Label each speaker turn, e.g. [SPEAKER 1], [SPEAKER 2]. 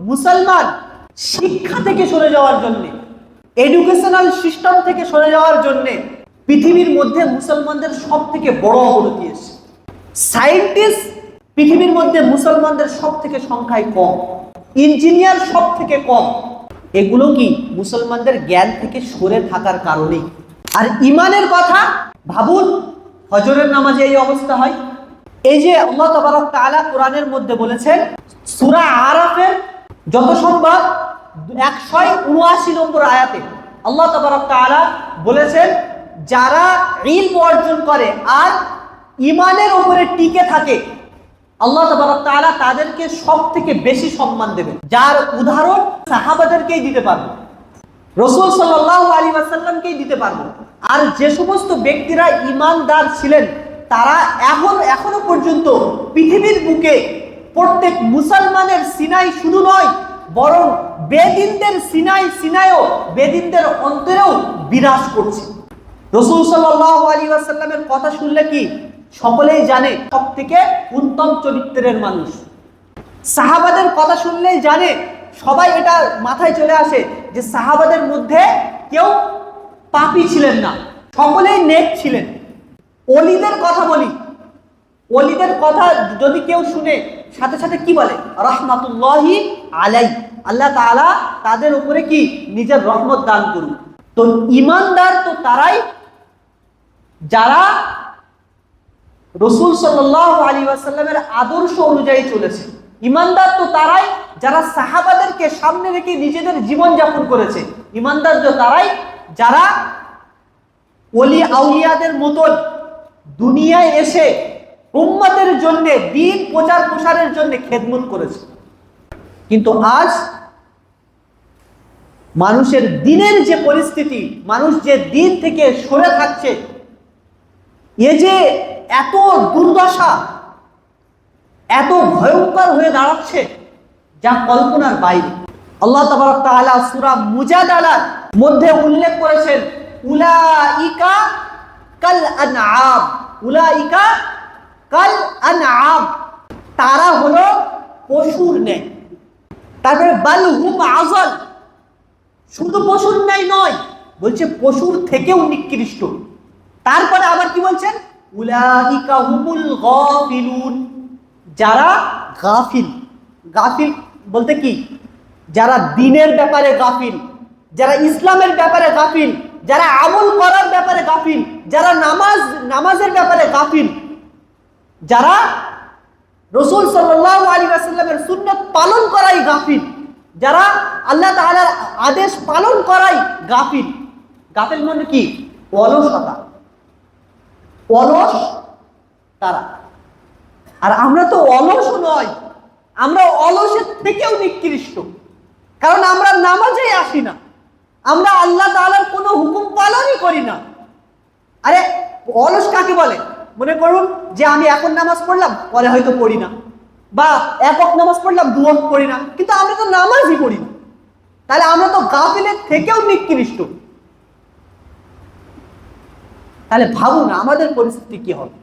[SPEAKER 1] মুসলমান শিক্ষা থেকে সরে যাওয়ার জন্য, এডুকেশনাল সিস্টেম থেকে সরে যাওয়ার জন্য পৃথিবীর মধ্যে মুসলমানদের সব থেকে বড় অবনতি এসেছে। সায়েন্টিস্ট পৃথিবীর মধ্যে মুসলমানদের সব থেকে সংখ্যায় কম, ইঞ্জিনিয়ার সব থেকে কম। এগুলো কি মুসলমানদের জ্ঞান থেকে সরে থাকার কারণেই। আর ইমানের কথা ভাবুন, ফজরের নামাজে এই অবস্থা হয়। এই যে আল্লাহ তাবারক তাআলা কোরআনের মধ্যে বলেছেন, সূরা আরাফের যত সম্ভব 179 নম্বর আয়াতে আল্লাহ তাবারক তাআলা বলেছেন, যারা ইলম অর্জন করে আর ইমানের উপরে টিকে থাকে আল্লাহ তাবারক তাআলা তাদেরকে সব থেকে বেশি সম্মান দেবেন। যার উদাহরণ সাহাবাদেরকেই দিতে পারবো, রাসূল সাল্লাল্লাহু আলাইহি ওয়াসাল্লামকেই দিতে পারবো। আর যে সমস্ত ব্যক্তিরা ঈমানদার ছিলেন তারা এখনো পর্যন্ত পৃথিবীর বুকে প্রত্যেক মুসলমানের সিনাই শুধু নয়, বরং বেদিনদের সিনায়ও বেদিনদের অন্তরেও বিরাজ করছে। রাসূল সাল্লাল্লাহু আলাইহি ওয়াসাল্লামের কথা শুনলে কি সকলেই জানে সবথেকে উত্তম চরিত্রের মানুষ। সাহাবাদের কথা শুনলেই জানে, সবাই এটা মাথায় চলে আসে যে সাহাবাদের মধ্যে কেউ পাপী ছিলেন না, সকলেই নেক ছিলেন। ওলিদের কথা বলি, ওলিদের কথা যদি কেউ শুনে সাথে সাথে কি বলে? রাহমাতুল্লাহি আলাইহি, আল্লাহ তাআলা তাদের উপরে কি নিজের রহমত দান করুন। তো ঈমানদার তো তারাই যারা রাসূল সাল্লাল্লাহু আলাইহি ওয়াসাল্লামের আদর্শ অনুযায়ী চলেছে। ঈমানদার তো তারাই যারা সাহাবাদেরকে সামনে রেখে নিজেদের জীবন যাপন করেছে। ঈমানদার তো তারাই যারা ওলি আউলিয়াদের মতন দুনিয়ায় এসে উম্মতের জন্য দ্বীন প্রচার প্রসারের জন্য খেদমত করেছে। কিন্তু আজ মানুষের দিনের যে পরিস্থিতি, মানুষ যে দিন থেকে সরে থাকছে, এ যে এত দুর্দশা, এত ভয়ঙ্কর হয়ে দাঁড়াচ্ছে যা কল্পনার বাইরে। আল্লাহ তাবারক তাআলা সূরা মুজাদালার মধ্যে উল্লেখ করেছেন, উলাইকা কাল আনআম, উলাইকা কাল আনআম, তারা হলো পশুর ন্যায়। তারপরে বাল হুম আযাল, শুধু পশুর ন্যায় নয়, বলছে পশুর থেকেও নিকৃষ্ট। তারপরে আবার কি বলছেন? উলাইকা হুমুল গাফিলুন, যারা গাফিল। গাফিল বলতে কি? যারা দ্বীনের ব্যাপারে গাফিল, যারা ইসলামের ব্যাপারে গাফিল, যারা আমল করার ব্যাপারে গাফিল, যারা নামাজের ব্যাপারে গাফিল, যারা রাসূল সাল্লাল্লাহু আলাইহি ওয়াসাল্লামের সুন্নাত পালন করাই গাফিল, যারা আল্লাহ তাআলার আদেশ পালন করাই গাফিল। গাফিল মানে কি? অলসতা, অলস তারা। আর আমরা তো অলস নয়, আমরা অলসের থেকেও নিকৃষ্ট। কারণ আমরা নামাজেই আসি না, আমরা আল্লাহ তাআলার কোনো হুকুম পালনই করি না। আরে অলস কাকে বলে? মনে করুন যে আমি এখন নামাজ পড়লাম, পরে হয়তো পড়ি না, বা একক নামাজ পড়লাম, দু ওয়াক্ত পড়ি না, কিন্তু আমরা তো নামাজই পড়ি না। তাহলে আমরা তো গাফিলের থেকেও নিকৃষ্ট। তাহলে ভাবুন আমাদের পরিস্থিতি কি হবে।